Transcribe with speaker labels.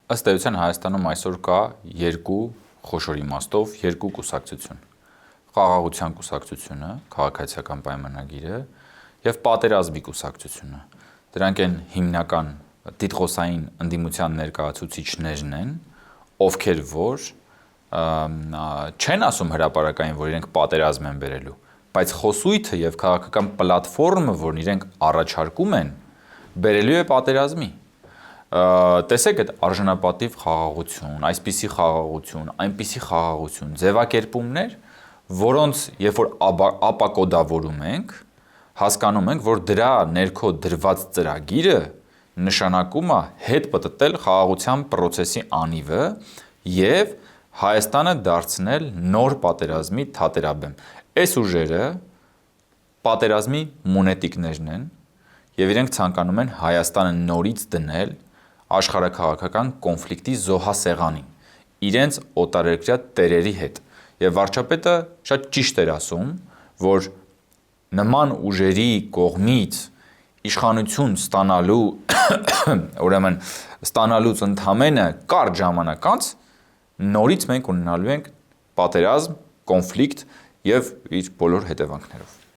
Speaker 1: Ըստ էության Հայաստանում այսօր կա երկու խոշոր իմաստով երկու կուսակցություն. խաղաղության կուսակցությունը, քաղաքացիական պայմանագիրը եւ պատերազմի կուսակցությունը։ Դրանք են հիմնական տիտղոսային ընդդիմության ներկայացուցիչներն են, ովքեր որ չեն ասում հրապարակային, որ իրենք պատերազմ են բերելու, բայց խոսույթը եւ քաղաքական պլատֆորմը, որն իրենք առաջարկում են, բերելու է պատերազմի։ Տեսեք այդ արժանապատիվ խաղաղություն, այսպիսի խաղաղություն, այնպիսի խաղաղություն, ձևակերպումներ, որոնց երբ որ ապակոդավորում ենք, հասկանում ենք, որ դրա ներքո դրված ծրագիրը նշանակում է հետ պտտել խաղաղության process-ի անիվը եւ Հայաստանը դարձնել նոր պատերազմի թատերաբեմ։ Այս ուժերը պատերազմի մունետիկներն են եւ իրենք ցանկանում են Հայաստանը նորից դնել աշխարհաքաղաքական կոնֆլիկտի զոհասեղանին իրենց օտարերկրյա տերերի հետ եւ վարչապետը շատ ճիշտ էր ասում, որ նման ուժերի կողմից իշխանություն ստանալու ուրեմն ստանալուց ընդամենը կարճ ժամանակ անց նորից մենք ունենալու ենք պատերազմ, կոնֆլիկտ եւ իր բոլոր հետևանքներով։